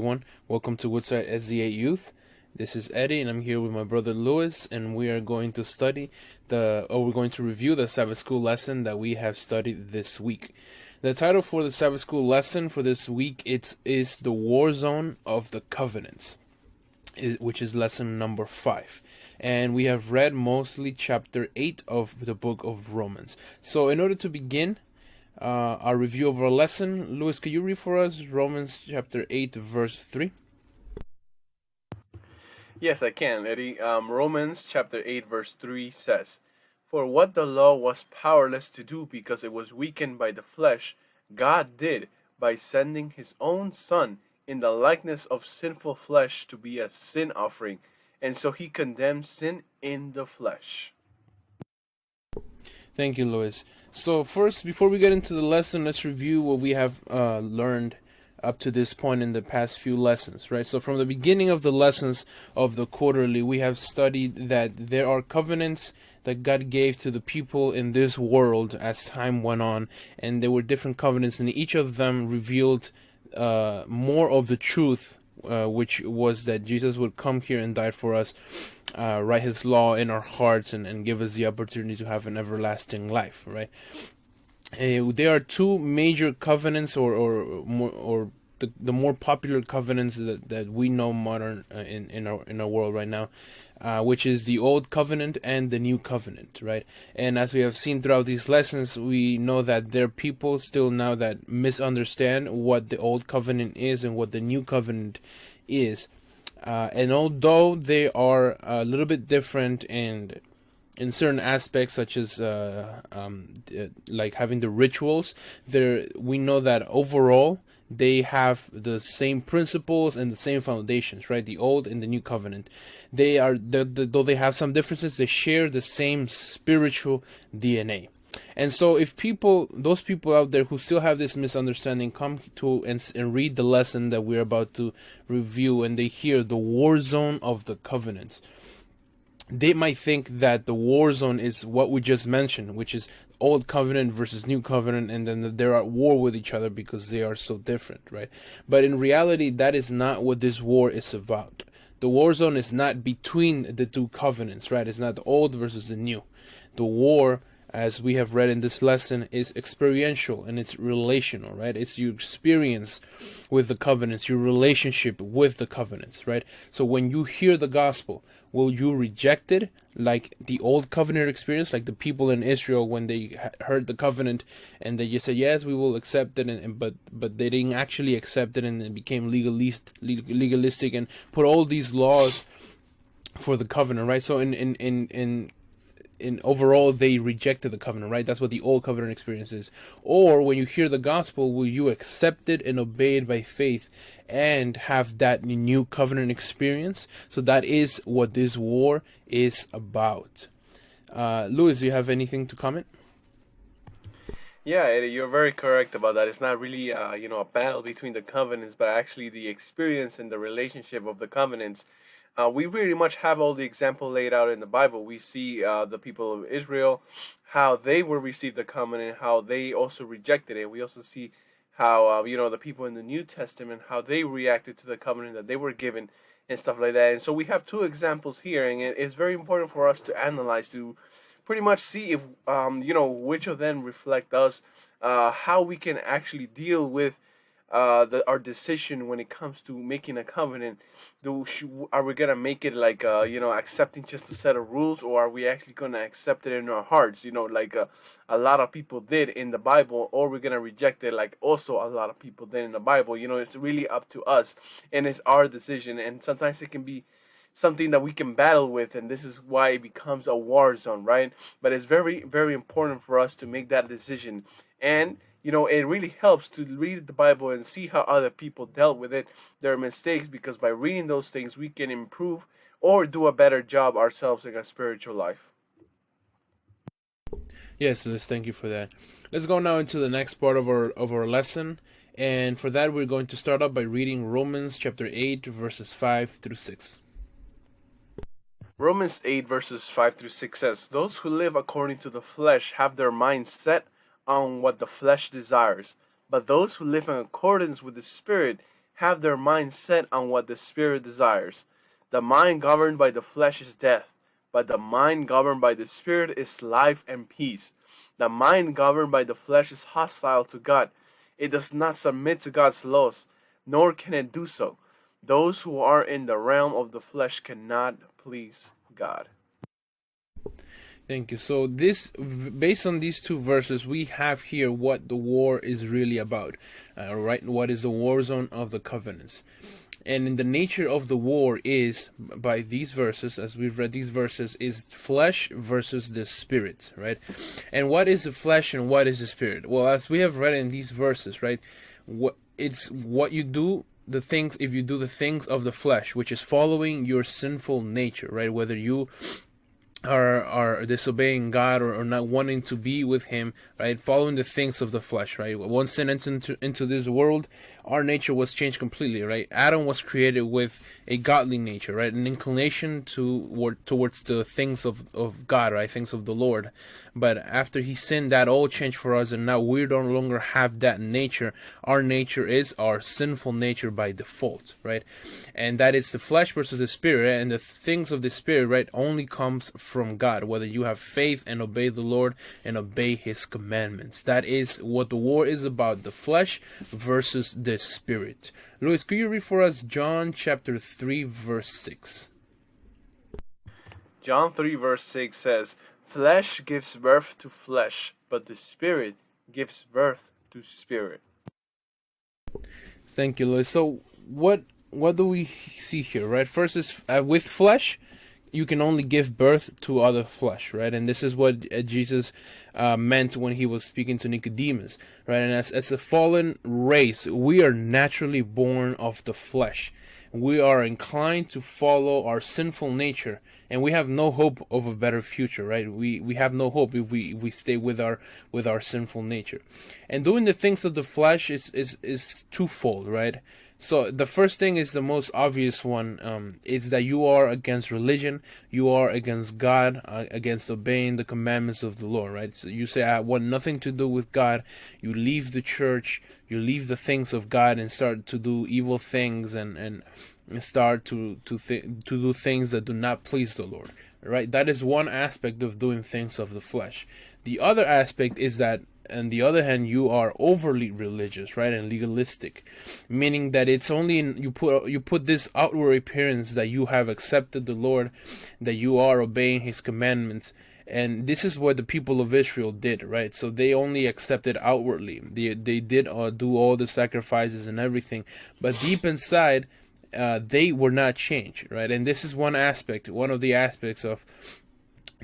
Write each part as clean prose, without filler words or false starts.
everyone. Welcome to Woodside SDA Youth. This is Eddie, and I'm here with my brother Louis, and we are going to we're going to review the Sabbath School lesson that we have studied this week. The title for the Sabbath School lesson for this week is The War Zone of the Covenants, which is lesson number 5. And we have read mostly chapter 8 of the book of Romans. So in order to begin our review of our lesson, Louis, could you read for us Romans chapter 8, verse 3? Yes, I can, Eddie. Romans chapter 8, verse 3 says, "For what the law was powerless to do because it was weakened by the flesh, God did by sending his own Son in the likeness of sinful flesh to be a sin offering. And so he condemned sin in the flesh." Thank you, Louis. So first, before we get into the lesson, let's review what we have learned up to this point in the past few lessons, right? So from the beginning of the lessons of the quarterly, we have studied that there are covenants that God gave to the people in this world as time went on, and there were different covenants, and each of them revealed more of the truth, which was that Jesus would come here and die for us, write his law in our hearts, and give us the opportunity to have an everlasting life, right? There are two major covenants, or the more popular covenants that we know modern in our world right now, which is the Old Covenant and the New Covenant, right? And as we have seen throughout these lessons, we know that there are people still now that misunderstand what the Old Covenant is and what the New Covenant is. And although they are a little bit different in certain aspects, such as like having the rituals, we know that overall they have the same principles and the same foundations, right? The Old and the New Covenant. They are, though they have some differences, they share the same spiritual DNA. And so if those people out there who still have this misunderstanding come to and read the lesson that we're about to review, and they hear the war zone of the covenants, they might think that the war zone is what we just mentioned, which is Old Covenant versus New Covenant, and then they're at war with each other because they are so different, right? But in reality, that is not what this war is about. The war zone is not between the two covenants, right? It's not the old versus the new. The war, as we have read in this lesson, is experiential and it's relational, right? It's your experience with the covenants, your relationship with the covenants, right? So when you hear the gospel, will you reject it like the old covenant experience, like the people in Israel when they heard the covenant and they just said, yes, we will accept it, but they didn't actually accept it, and it became legalistic and put all these laws for the covenant, right? So in overall, they rejected the covenant, right? That's what the old covenant experience is. Or when you hear the gospel, will you accept it and obey it by faith and have that new covenant experience? So that is what this war is about. Louis, do you have anything to comment? Yeah, Eddie, you're very correct about that. It's not really, a battle between the covenants, but actually the experience and the relationship of the covenants. We pretty much have all the example laid out in the Bible. We see the people of Israel, how they were received the covenant, how they also rejected it. We also see how the people in the New Testament, how they reacted to the covenant that they were given and stuff like that. And so we have two examples here, and it's very important for us to analyze, to pretty much see if which of them reflect us, how we can actually deal with our decision when it comes to making a covenant. Are we gonna make it like accepting just a set of rules, or are we actually gonna accept it in our hearts? Like a lot of people did in the Bible, or we're gonna reject it like also a lot of people did in the Bible. It's really up to us, and it's our decision. And sometimes it can be something that we can battle with, and this is why it becomes a war zone, right? But it's very, very important for us to make that decision. And it really helps to read the Bible and see how other people dealt with it, their mistakes, because by reading those things, we can improve or do a better job ourselves in our spiritual life. Yes, Liz, thank you for that. Let's go now into the next part of our lesson, and for that we're going to start off by reading Romans chapter 8, verses 5 through 6. Romans 8 verses 5 through 6 says, "Those who live according to the flesh have their minds set on what the flesh desires, but those who live in accordance with the Spirit have their mind set on what the Spirit desires. The mind governed by the flesh is death, but the mind governed by the Spirit is life and peace. The mind governed by the flesh is hostile to God. It does not submit to God's laws, nor can it do so. Those who are in the realm of the flesh cannot please God. Thank you. So based on these two verses, we have here what the war is really about, right? What is the war zone of the covenants? And in the nature of the war is, by these verses, as we've read these verses, is flesh versus the spirit, right? And what is the flesh and what is the spirit? Well, as we have read in these verses, right, it's what you do, the things, if you do the things of the flesh, which is following your sinful nature, right? Whether you are disobeying God, or not wanting to be with Him, right? Following the things of the flesh, right? Once sin entered into this world, our nature was changed completely, right? Adam was created with a godly nature, right? An inclination towards the things of God, right? Things of the Lord. But after he sinned, that all changed for us, and now we no longer have that nature. Our nature is our sinful nature by default, right? And that is the flesh versus the spirit, and the things of the spirit, right, only comes from God, whether you have faith and obey the Lord and obey His commandments. That is what the war is about, the flesh versus the spirit. Luis, could you read for us John chapter 3 verse 6? John 3 verse 6 says, "Flesh gives birth to flesh, but the Spirit gives birth to spirit." Thank you, Luis. So what do we see here, right? First is with flesh, you can only give birth to other flesh, right? And this is what Jesus meant when he was speaking to Nicodemus, right? And as a fallen race, we are naturally born of the flesh. We are inclined to follow our sinful nature, and we have no hope of a better future, right? We have no hope if we stay with our sinful nature. And doing the things of the flesh is twofold, right? So the first thing is the most obvious one. It's that you are against religion, you are against God, against obeying the commandments of the Lord, right? So you say, I want nothing to do with God. You leave the church, you leave the things of God and start to do evil things and start to do things that do not please the Lord, right? That is one aspect of doing things of the flesh. The other aspect is that, on the other hand, you are overly religious, right, and legalistic, meaning that it's only you put this outward appearance that you have accepted the Lord, that you are obeying His commandments. And this is what the people of Israel did, right? So they only accepted outwardly. They did do all the sacrifices and everything, but deep inside, they were not changed, right? And this is one of the aspects of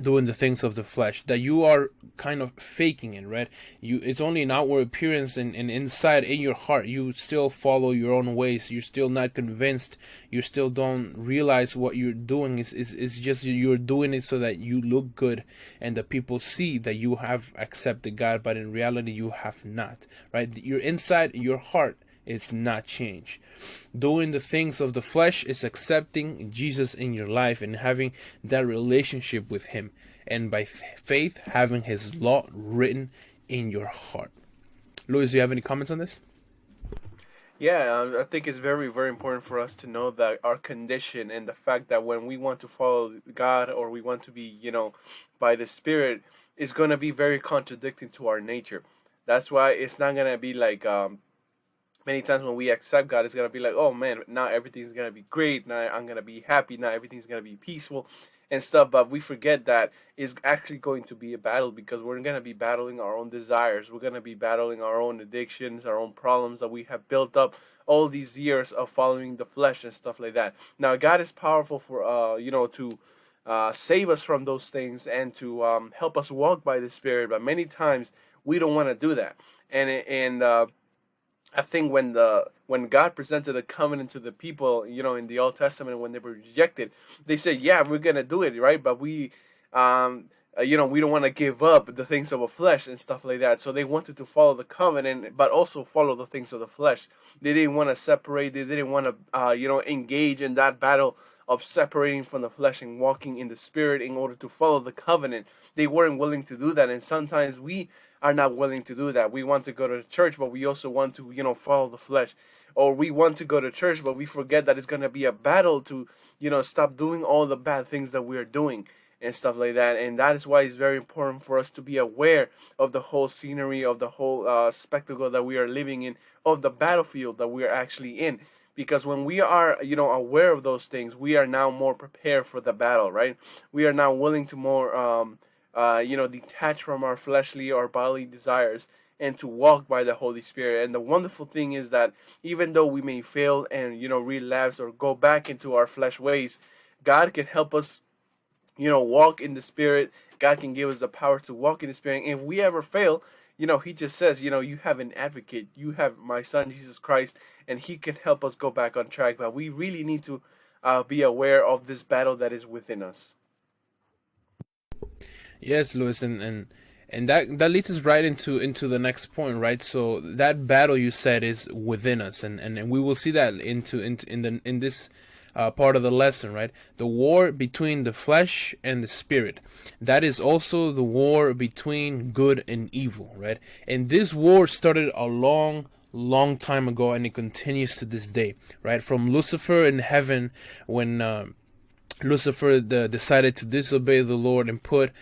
doing the things of the flesh, that you are kind of faking it, right? It's only an outward appearance, and inside in your heart you still follow your own ways. You're still not convinced. You still don't realize what you're doing is just you're doing it so that you look good and the people see that you have accepted God, but in reality you have not, right? Your inside, your heart, it's not changed. Doing the things of the flesh is accepting Jesus in your life and having that relationship with Him, and by faith having His law written in your heart. Luis, do you have any comments on this? Yeah, I think it's very, very important for us to know that our condition, and the fact that when we want to follow God, or we want to be, by the Spirit, is going to be very contradicting to our nature. That's why it's not going to be like many times when we accept God, it's going to be like, oh man, now everything's going to be great. Now I'm going to be happy. Now everything's going to be peaceful and stuff. But we forget that it's actually going to be a battle, because we're going to be battling our own desires. We're going to be battling our own addictions, our own problems that we have built up all these years of following the flesh and stuff like that. Now, God is powerful for, to save us from those things and to help us walk by the Spirit. But many times we don't want to do that. And I think when God presented the covenant to the people, in the Old Testament, when they were rejected, they said, "Yeah, we're gonna do it, right? But we we don't want to give up the things of the flesh and stuff like that." So they wanted to follow the covenant, but also follow the things of the flesh. They didn't want to separate. They didn't want to, engage in that battle of separating from the flesh and walking in the Spirit in order to follow the covenant. They weren't willing to do that, and sometimes we are not willing to do that. We want to go to church, but we also want to, follow the flesh. or we want to go to church, but we forget that it's going to be a battle to, stop doing all the bad things that we are doing and stuff like that. And that is why it's very important for us to be aware of the whole scenery, of the whole spectacle that we are living in, of the battlefield that we are actually in. Because when we are, aware of those things, we are now more prepared for the battle, right? We are now willing to more, detach from our fleshly or bodily desires and to walk by the Holy Spirit. And the wonderful thing is that even though we may fail and, relapse or go back into our flesh ways, God can help us, walk in the Spirit. God can give us the power to walk in the Spirit. And if we ever fail, he just says, you have an advocate. You have my son, Jesus Christ, and he can help us go back on track. But we really need to be aware of this battle that is within us. Yes, Luis, and that leads us right into the next point, right? So that battle you said is within us, and we will see that in this part of the lesson, right? The war between the flesh and the spirit. That is also the war between good and evil, right? And this war started a long time ago, and it continues to this day, right? From Lucifer in heaven, when Lucifer decided to disobey the Lord and put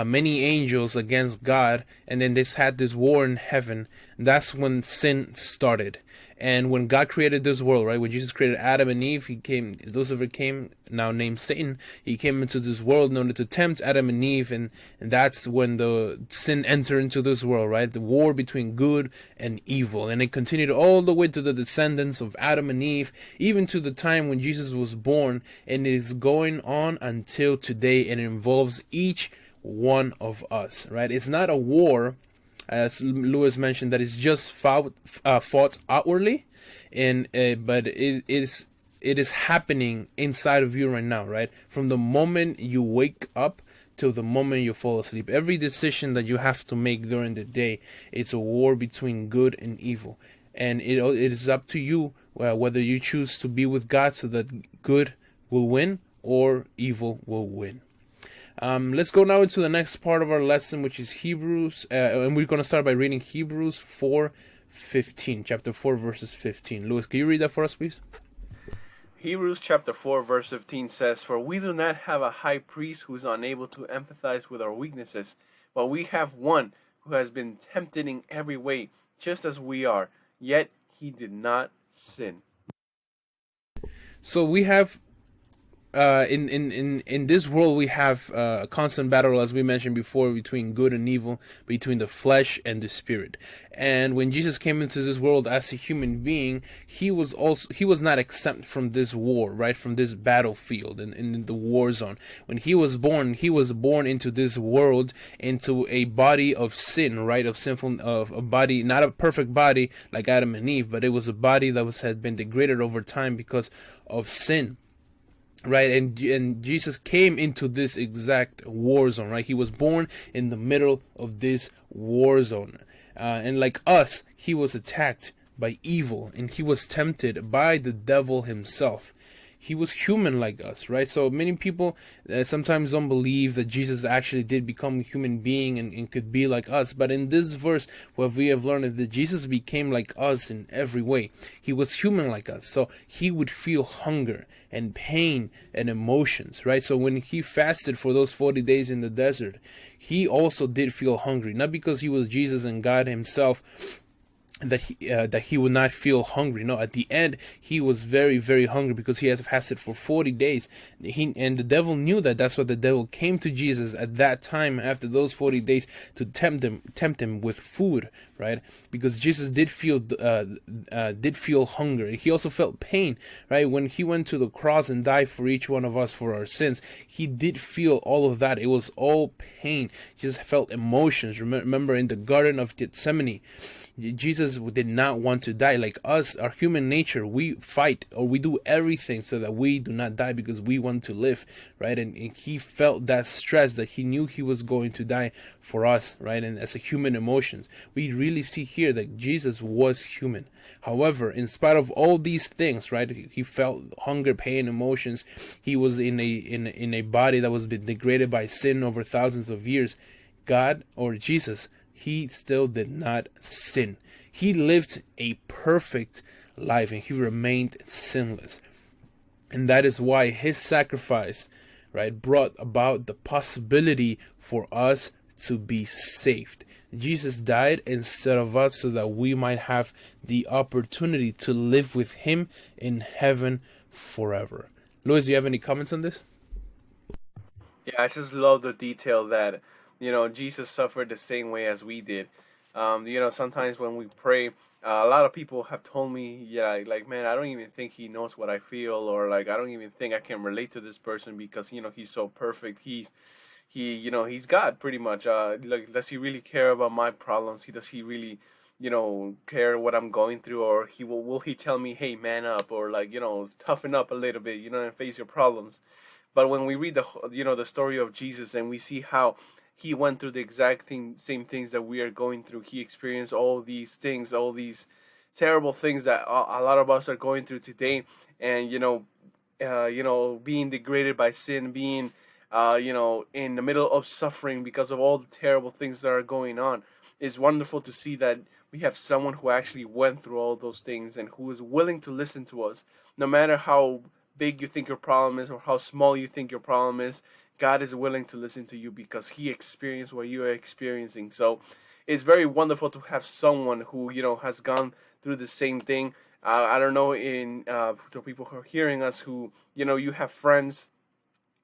many angels against God, and then they had this war in heaven. That's when sin started. And when God created this world, right, when Jesus created Adam and Eve, Lucifer came, now named Satan. He came into this world in order to tempt Adam and Eve, and that's when the sin entered into this world, right? The war between good and evil. And it continued all the way to the descendants of Adam and Eve, even to the time when Jesus was born, and it is going on until today, and it involves each one of us, right? It's not a war, as Lewis mentioned, that is just fought outwardly, but it is happening inside of you right now, right? From the moment you wake up till the moment you fall asleep, every decision that you have to make during the day, it's a war between good and evil, and it is up to you whether you choose to be with God so that good will win or evil will win. Let's go now into the next part of our lesson, which is Hebrews, and we're going to start by reading Hebrews 4:15, chapter 4, verses 15. Louis, can you read that for us, please? Hebrews chapter 4, verse 15 says, "For we do not have a high priest who is unable to empathize with our weaknesses, but we have one who has been tempted in every way, just as we are, yet he did not sin." So we have in this world, we have a constant battle, as we mentioned before, between good and evil, between the flesh and the spirit. And when Jesus came into this world as a human being, he was not exempt from this war, right? From this battlefield and in the war zone. When he was born into this world, into a body of sin, right? Of a body, not a perfect body like Adam and Eve, but it was a body that had been degraded over time because of sin. Right, and Jesus came into this exact war zone, right? He was born in the middle of this war zone. And like us, he was attacked by evil, and he was tempted by the devil himself. He was human like us, right? So many people sometimes don't believe that Jesus actually did become a human being and could be like us. But in this verse, what we have learned is that Jesus became like us in every way. He was human like us. So he would feel hunger and pain and emotions, right? So when he fasted for those 40 days in the desert, he also did feel hungry. Not because he was Jesus and God himself, that he would not feel hungry. No, at the end he was very, very hungry because he has fasted for 40 days. And the devil knew that. That's why the devil came to Jesus at that time after those 40 days to tempt him with food, right? Because Jesus did feel hunger. He also felt pain, right? When he went to the cross and died for each one of us for our sins, he did feel all of that. It was all pain. He just felt emotions. Remember in the Garden of Gethsemane, Jesus did not want to die. Like us, our human nature, we fight or we do everything so that we do not die because we want to live, right? And he felt that stress, that he knew he was going to die for us, right? And as a human emotions, we really see here that Jesus was human. However, in spite of all these things, right, he felt hunger, pain, emotions. He was in a body that was been degraded by sin over thousands of years. God, or Jesus, he still did not sin. He lived a perfect life, and he remained sinless. And that is why his sacrifice, right, brought about the possibility for us to be saved. Jesus died instead of us so that we might have the opportunity to live with him in heaven forever. Louis, do you have any comments on this? Yeah, I just love the detail that, Jesus suffered the same way as we did. Sometimes when we pray, a lot of people have told me, yeah, like, man, I don't even think he knows what I feel, or like, I don't even think I can relate to this person because, he's so perfect. He's God pretty much. Like, does he really care about my problems? Does he really, care what I'm going through, or will he tell me, hey, man up, or like, toughen up a little bit, and face your problems. But when we read the story of Jesus, and we see how he went through the same things that we are going through. He experienced all these things, all these terrible things that a lot of us are going through today, and being degraded by sin, being in the middle of suffering because of all the terrible things that are going on. It's wonderful to see that we have someone who actually went through all those things and who is willing to listen to us, no matter how big you think your problem is or how small you think your problem is. God is willing to listen to you because he experienced what you are experiencing. So it's very wonderful to have someone who, has gone through the same thing. I don't know, to people who are hearing us, who, you have friends,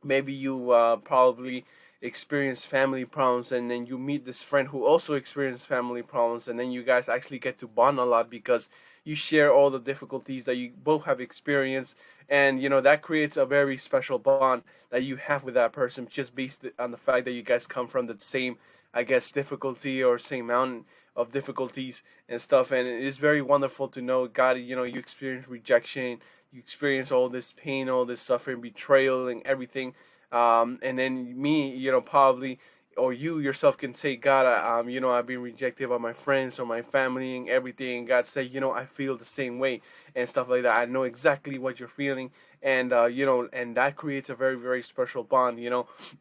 maybe you probably experience family problems, and then you meet this friend who also experienced family problems, and then you guys actually get to bond a lot because you share all the difficulties that you both have experienced, and that creates a very special bond that you have with that person, just based on the fact that you guys come from the same, I guess, difficulty or same mountain of difficulties and stuff. And it is very wonderful to know, God, you experience rejection, you experience all this pain, all this suffering, betrayal, and everything. And then me, probably, or you yourself can say, God, I've been rejected by my friends or my family and everything. And God say, I feel the same way and stuff like that. I know exactly what you're feeling. And, and that creates a very, very special bond.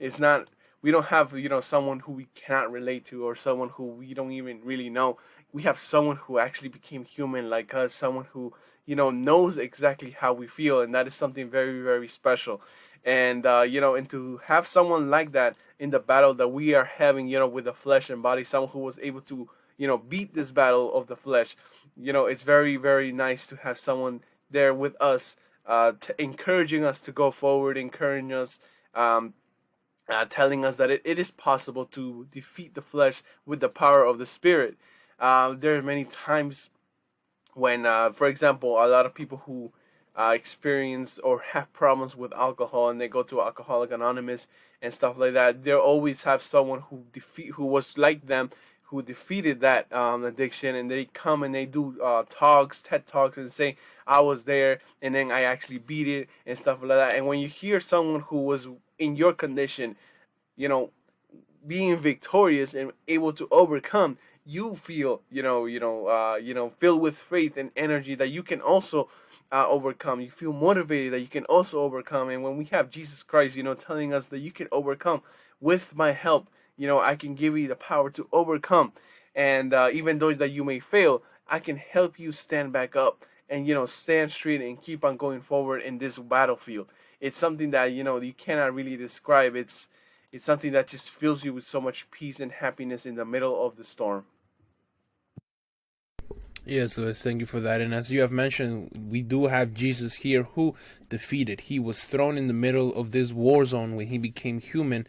It's not, we don't have, someone who we cannot relate to or someone who we don't even really know. We have someone who actually became human like us, someone who, knows exactly how we feel. And that is something very, very special. And, and to have someone like that in the battle that we are having, with the flesh and body, someone who was able to, beat this battle of the flesh, it's very, very nice to have someone there with us, encouraging us to go forward, encouraging us, telling us that it is possible to defeat the flesh with the power of the Spirit. There are many times when, for example, a lot of people who experience or have problems with alcohol and they go to Alcoholic Anonymous and stuff like that, they always have someone who was like them, who defeated that addiction, and they come and they do TED talks, and say, I was there and then I actually beat it and stuff like that. And when you hear someone who was in your condition, being victorious and able to overcome, you feel, filled with faith and energy that you can also overcome. You feel motivated that you can also overcome. And when we have Jesus Christ, telling us that you can overcome with my help, I can give you the power to overcome. And even though that you may fail, I can help you stand back up and, stand straight and keep on going forward in this battlefield. It's something that, you cannot really describe. It's something that just fills you with so much peace and happiness in the middle of the storm. Yes, Louis, thank you for that. And as you have mentioned, we do have Jesus here who defeated. He was thrown in the middle of this war zone when he became human,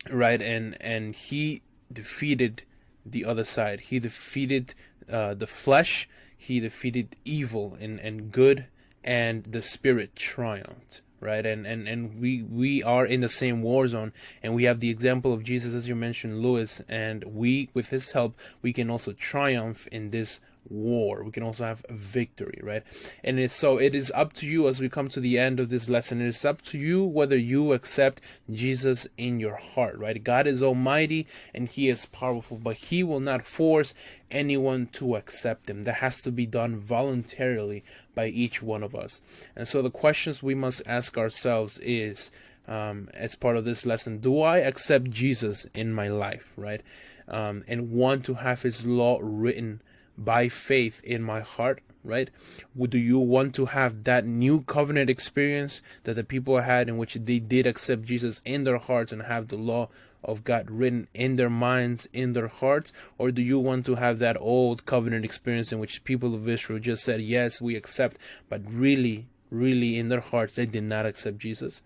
right? And he defeated the other side. He defeated the flesh. He defeated evil and good, and the spirit triumphed. Right, and we are in the same war zone, and we have the example of Jesus, as you mentioned, Louis, and we, with his help, we can also triumph in this war. We can also have victory, right? And it is up to you as we come to the end of this lesson. It is up to you whether you accept Jesus in your heart, right? God is almighty and he is powerful, but he will not force anyone to accept him. That has to be done voluntarily by each one of us. And so the questions we must ask ourselves is, as part of this lesson, do I accept Jesus in my life, right? And want to have his law written by faith in my heart, right? Do you want to have that new covenant experience that the people had, in which they did accept Jesus in their hearts and have the law of God written in their minds, in their hearts? Or do you want to have that old covenant experience in which people of Israel just said, yes, we accept, but really in their hearts they did not accept Jesus?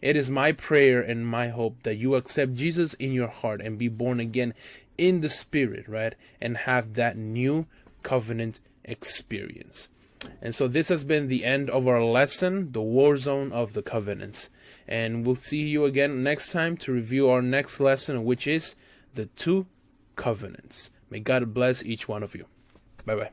It is my prayer and my hope that you accept Jesus in your heart and be born again in the Spirit, right? And have that new covenant experience. And so this has been the end of our lesson, the war zone of the covenants. And we'll see you again next time to review our next lesson, which is the two covenants. May God bless each one of you. Bye-bye.